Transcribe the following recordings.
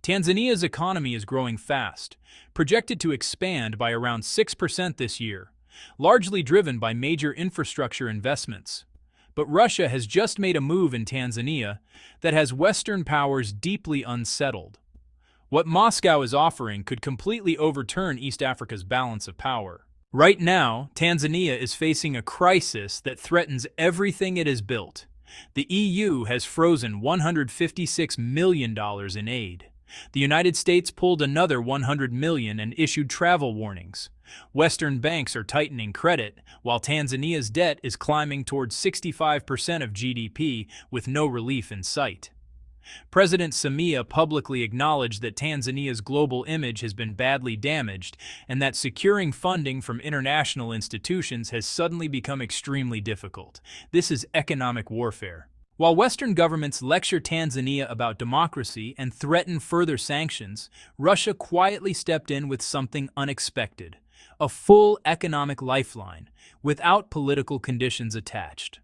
Tanzania's economy is growing fast, projected to expand by around 6% this year, largely driven by major infrastructure investments. But Russia has just made a move in Tanzania that has Western powers deeply unsettled. What Moscow is offering could completely overturn East Africa's balance of power. Right now, Tanzania is facing a crisis that threatens everything it has built. The EU has frozen $156 million in aid. The United States pulled another $100 million and issued travel warnings. Western banks are tightening credit, while Tanzania's debt is climbing towards 65% of GDP with no relief in sight. President Samia publicly acknowledged that Tanzania's global image has been badly damaged and that securing funding from international institutions has suddenly become extremely difficult. This is economic warfare. While Western governments lecture Tanzania about democracy and threaten further sanctions, Russia quietly stepped in with something unexpected: a full economic lifeline, without political conditions attached.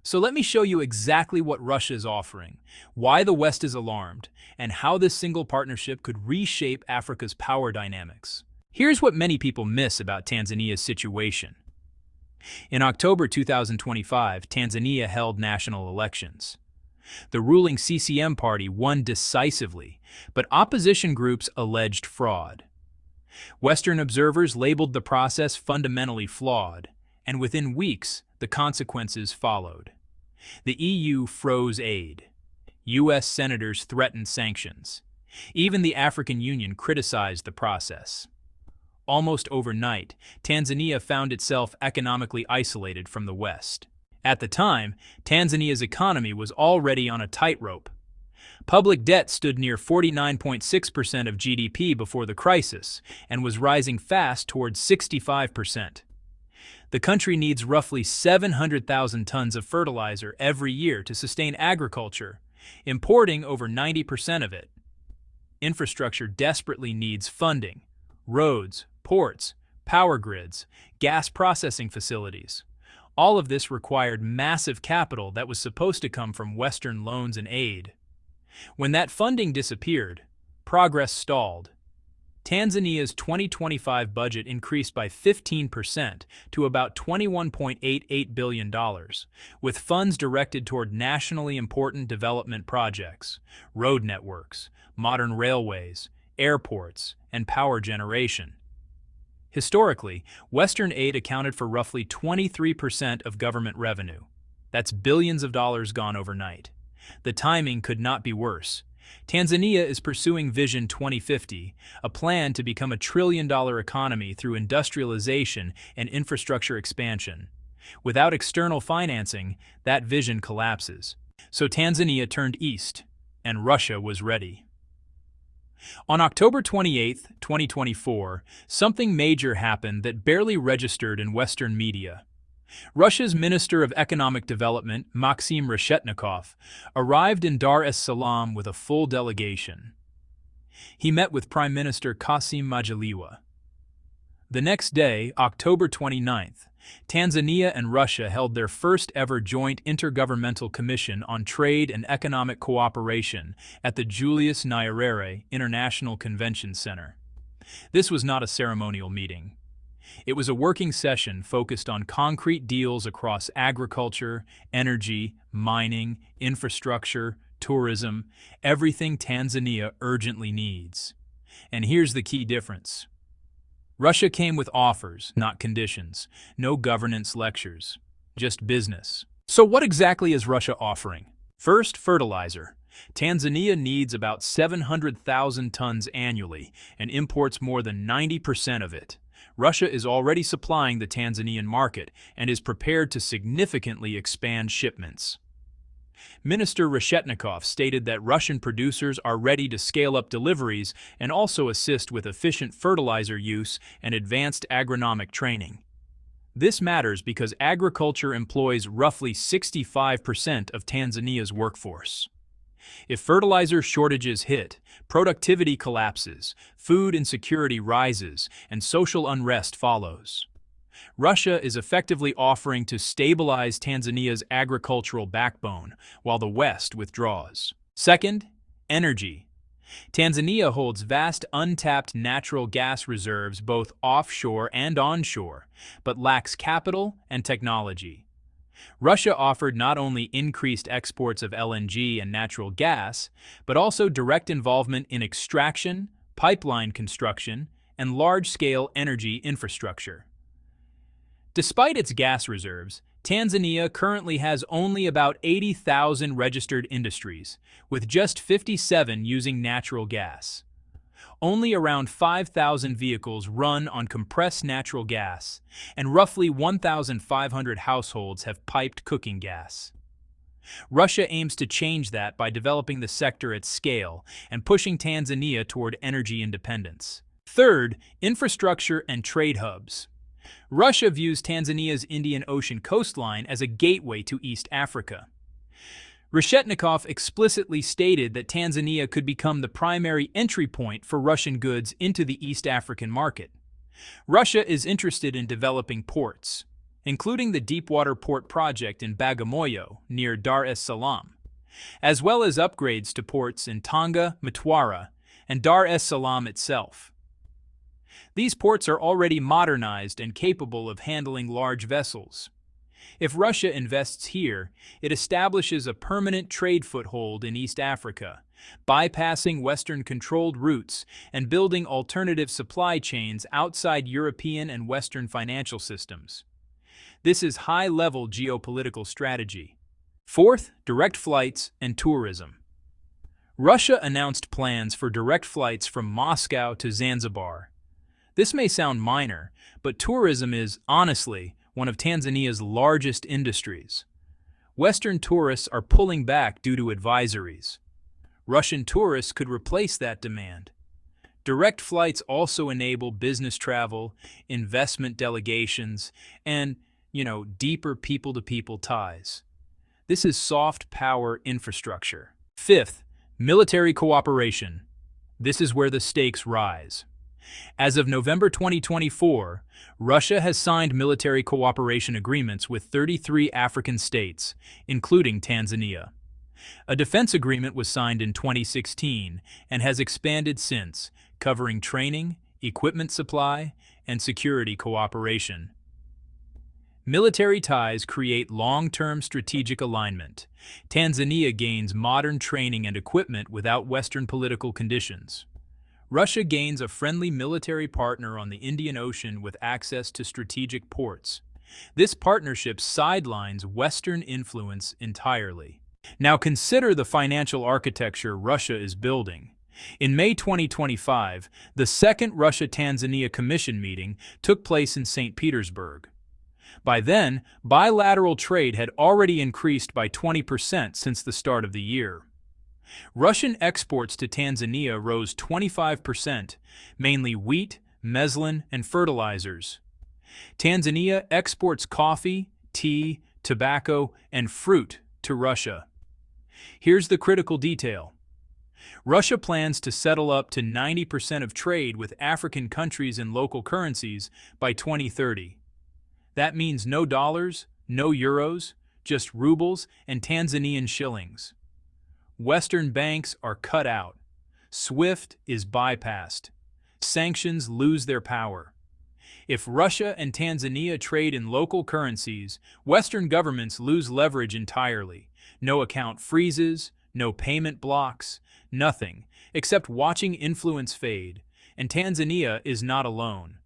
So let me show you exactly what Russia is offering, why the West is alarmed, and how this single partnership could reshape Africa's power dynamics. Here's what many people miss about Tanzania's situation. In October 2025, Tanzania held national elections. The ruling CCM party won decisively, but opposition groups alleged fraud. Western observers labeled the process fundamentally flawed, and within weeks, the consequences followed. The EU froze aid. U.S. senators threatened sanctions. Even the African Union criticized the process. Almost overnight, Tanzania found itself economically isolated from the West. At the time, Tanzania's economy was already on a tightrope. Public debt stood near 49.6% of GDP before the crisis and was rising fast towards 65%. The country needs roughly 700,000 tons of fertilizer every year to sustain agriculture, importing over 90% of it. Infrastructure desperately needs funding: roads, ports, power grids, gas processing facilities. All of this required massive capital that was supposed to come from Western loans and aid. When that funding disappeared, progress stalled. Tanzania's 2025 budget increased by 15% to about $21.88 billion, with funds directed toward nationally important development projects, road networks, modern railways, airports, and power generation. Historically, Western aid accounted for roughly 23% of government revenue. That's billions of dollars gone overnight. The timing could not be worse. Tanzania is pursuing Vision 2050, a plan to become a trillion-dollar economy through industrialization and infrastructure expansion. Without external financing, that vision collapses. So Tanzania turned east, and Russia was ready. On October 28, 2024, something major happened that barely registered in Western media. Russia's Minister of Economic Development, Maxim Reshetnikov, arrived in Dar es Salaam with a full delegation. He met with Prime Minister Kassim Majaliwa. The next day, October 29th, Tanzania and Russia held their first ever joint intergovernmental commission on trade and economic cooperation at the Julius Nyerere International Convention Center. This was not a ceremonial meeting. It was a working session focused on concrete deals across agriculture, energy, mining, infrastructure, tourism, everything Tanzania urgently needs. And here's the key difference. Russia came with offers, not conditions. No governance lectures, just business. So what exactly is Russia offering? First, fertilizer. Tanzania needs about 700,000 tons annually and imports more than 90% of it. Russia is already supplying the Tanzanian market and is prepared to significantly expand shipments. Minister Reshetnikov stated that Russian producers are ready to scale up deliveries and also assist with efficient fertilizer use and advanced agronomic training. This matters because agriculture employs roughly 65% of Tanzania's workforce. If fertilizer shortages hit, productivity collapses, food insecurity rises, and social unrest follows. Russia is effectively offering to stabilize Tanzania's agricultural backbone while the West withdraws. Second, energy. Tanzania holds vast untapped natural gas reserves both offshore and onshore, but lacks capital and technology. Russia offered not only increased exports of LNG and natural gas, but also direct involvement in extraction, pipeline construction, and large-scale energy infrastructure. Despite its gas reserves, Tanzania currently has only about 80,000 registered industries, with just 57 using natural gas. Only around 5,000 vehicles run on compressed natural gas, and roughly 1,500 households have piped cooking gas. Russia aims to change that by developing the sector at scale and pushing Tanzania toward energy independence. Third, infrastructure and trade hubs. Russia views Tanzania's Indian Ocean coastline as a gateway to East Africa. Reshetnikov explicitly stated that Tanzania could become the primary entry point for Russian goods into the East African market. Russia is interested in developing ports, including the deepwater port project in Bagamoyo near Dar es Salaam, as well as upgrades to ports in Tanga, Mtwara, and Dar es Salaam itself. These ports are already modernized and capable of handling large vessels. If Russia invests here, it establishes a permanent trade foothold in East Africa, bypassing Western-controlled routes and building alternative supply chains outside European and Western financial systems. This is high-level geopolitical strategy. Fourth, direct flights and tourism. Russia announced plans for direct flights from Moscow to Zanzibar. This may sound minor, but tourism is, honestly, one of Tanzania's largest industries. Western tourists are pulling back due to advisories. Russian tourists could replace that demand. Direct flights also enable business travel, investment delegations, and, deeper people-to-people ties. This is soft power infrastructure. Fifth, military cooperation. This is where the stakes rise. As of November 2024, Russia has signed military cooperation agreements with 33 African states, including Tanzania. A defense agreement was signed in 2016 and has expanded since, covering training, equipment supply, and security cooperation. Military ties create long-term strategic alignment. Tanzania gains modern training and equipment without Western political conditions. Russia gains a friendly military partner on the Indian Ocean with access to strategic ports. This partnership sidelines Western influence entirely. Now consider the financial architecture Russia is building. In May 2025, the second Russia-Tanzania Commission meeting took place in St. Petersburg. By then, bilateral trade had already increased by 20% since the start of the year. Russian exports to Tanzania rose 25%, mainly wheat, meslin, and fertilizers. Tanzania exports coffee, tea, tobacco, and fruit to Russia. Here's the critical detail. Russia plans to settle up to 90% of trade with African countries in local currencies by 2030. That means no dollars, no euros, just rubles and Tanzanian shillings. Western banks are cut out. SWIFT is bypassed. Sanctions lose their power. If Russia and Tanzania trade in local currencies, Western governments lose leverage entirely. No account freezes, no payment blocks, nothing, except watching influence fade, and Tanzania is not alone.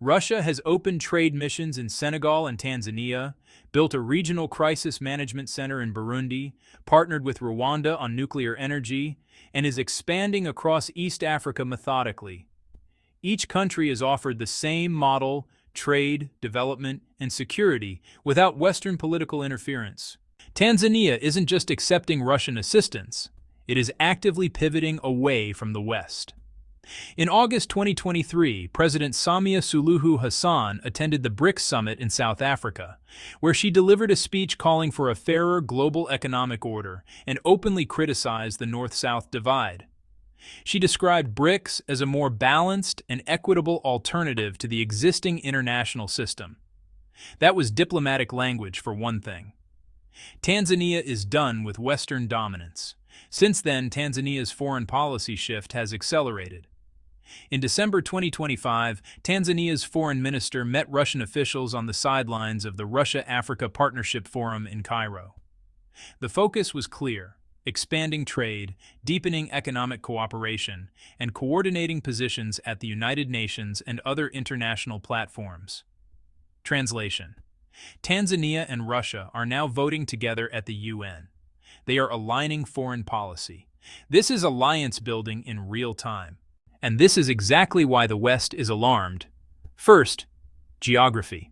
Russia has opened trade missions in Senegal and Tanzania, built a regional crisis management center in Burundi, partnered with Rwanda on nuclear energy, and is expanding across East Africa methodically. Each country is offered the same model, trade, development, and security without Western political interference. Tanzania isn't just accepting Russian assistance, it is actively pivoting away from the West. In August 2023, President Samia Suluhu Hassan attended the BRICS summit in South Africa, where she delivered a speech calling for a fairer global economic order and openly criticized the North-South divide. She described BRICS as a more balanced and equitable alternative to the existing international system. That was diplomatic language for one thing. Tanzania is done with Western dominance. Since then, Tanzania's foreign policy shift has accelerated. In December 2025, Tanzania's foreign minister met Russian officials on the sidelines of the Russia-Africa Partnership Forum in Cairo. The focus was clear: expanding trade, deepening economic cooperation, and coordinating positions at the United Nations and other international platforms. Translation: Tanzania and Russia are now voting together at the UN. They are aligning foreign policy. This is alliance building in real time. And this is exactly why the West is alarmed. First, geography.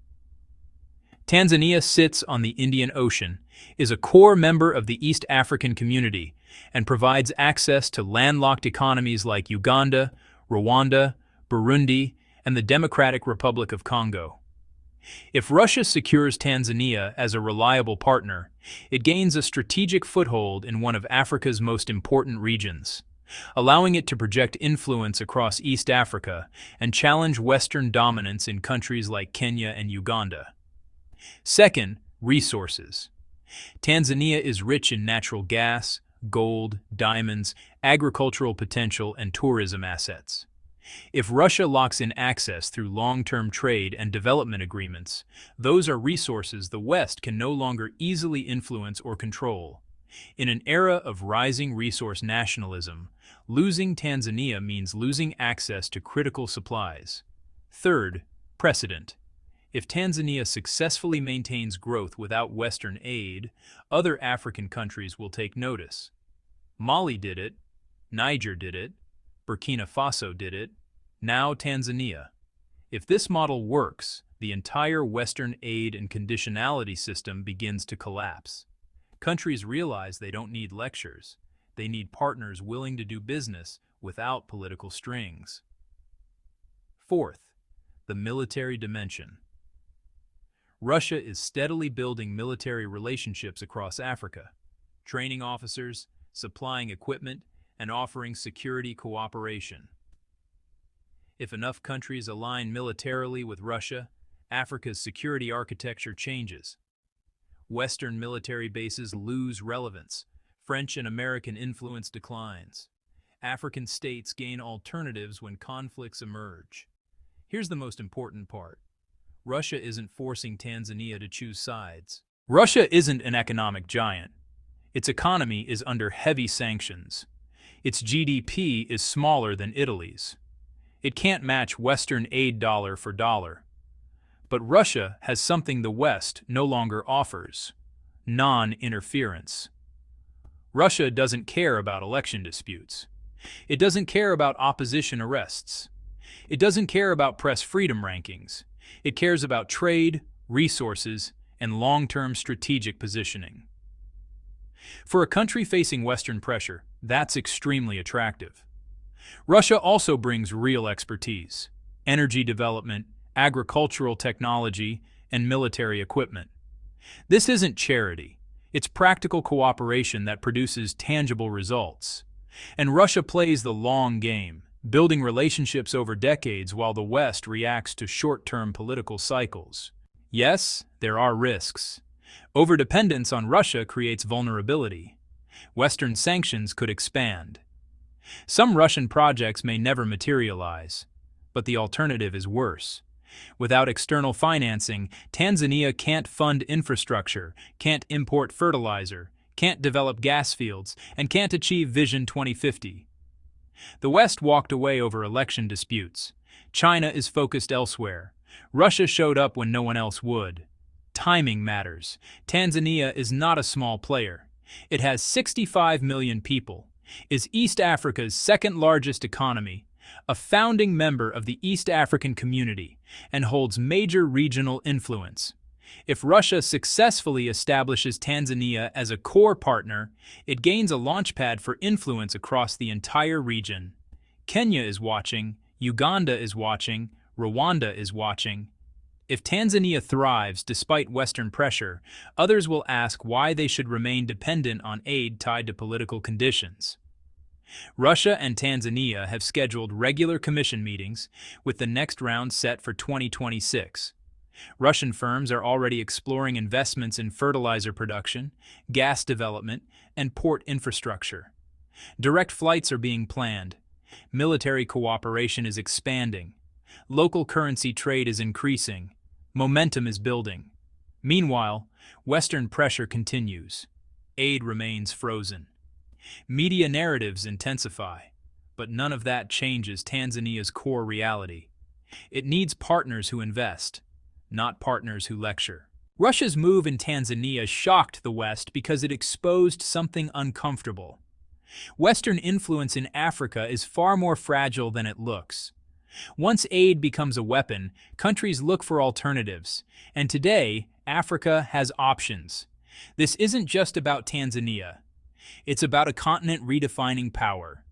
Tanzania sits on the Indian Ocean, is a core member of the East African community, and provides access to landlocked economies like Uganda, Rwanda, Burundi, and the Democratic Republic of Congo. If Russia secures Tanzania as a reliable partner, it gains a strategic foothold in one of Africa's most important regions, allowing it to project influence across East Africa and challenge Western dominance in countries like Kenya and Uganda. Second, resources. Tanzania is rich in natural gas, gold, diamonds, agricultural potential, and tourism assets. If Russia locks in access through long-term trade and development agreements, those are resources the West can no longer easily influence or control. In an era of rising resource nationalism, losing Tanzania means losing access to critical supplies. Third, precedent. If Tanzania successfully maintains growth without Western aid, other African countries will take notice. Mali did it, Niger did it, Burkina Faso did it, now Tanzania. If this model works, the entire Western aid and conditionality system begins to collapse. Countries realize they don't need lectures. They need partners willing to do business without political strings. Fourth, the military dimension. Russia is steadily building military relationships across Africa, training officers, supplying equipment, and offering security cooperation. If enough countries align militarily with Russia, Africa's security architecture changes. Western military bases lose relevance. French and American influence declines. African states gain alternatives when conflicts emerge. Here's the most important part. Russia isn't forcing Tanzania to choose sides. Russia isn't an economic giant. Its economy is under heavy sanctions. Its GDP is smaller than Italy's. It can't match Western aid dollar for dollar. But Russia has something the West no longer offers: non-interference. Russia doesn't care about election disputes. It doesn't care about opposition arrests. It doesn't care about press freedom rankings. It cares about trade, resources, and long-term strategic positioning. For a country facing Western pressure, that's extremely attractive. Russia also brings real expertise: energy development, agricultural technology, and military equipment. This isn't charity. It's practical cooperation that produces tangible results. And Russia plays the long game, building relationships over decades while the West reacts to short-term political cycles. Yes, there are risks. Overdependence on Russia creates vulnerability. Western sanctions could expand. Some Russian projects may never materialize, but the alternative is worse. Without external financing, Tanzania can't fund infrastructure, can't import fertilizer, can't develop gas fields, and can't achieve Vision 2050. The West walked away over election disputes. China is focused elsewhere. Russia showed up when no one else would. Timing matters. Tanzania is not a small player. It has 65 million people, is East Africa's second-largest economy, a founding member of the East African community, and holds major regional influence. If Russia successfully establishes Tanzania as a core partner, it gains a launchpad for influence across the entire region. Kenya is watching, Uganda is watching, Rwanda is watching. If Tanzania thrives despite Western pressure, others will ask why they should remain dependent on aid tied to political conditions. Russia and Tanzania have scheduled regular commission meetings, with the next round set for 2026. Russian firms are already exploring investments in fertilizer production, gas development, and port infrastructure. Direct flights are being planned. Military cooperation is expanding. Local currency trade is increasing. Momentum is building. Meanwhile, Western pressure continues. Aid remains frozen. Media narratives intensify, but none of that changes Tanzania's core reality. It needs partners who invest, not partners who lecture. Russia's move in Tanzania shocked the West because it exposed something uncomfortable. Western influence in Africa is far more fragile than it looks. Once aid becomes a weapon, countries look for alternatives, and today, Africa has options. This isn't just about Tanzania. It's about a continent redefining power.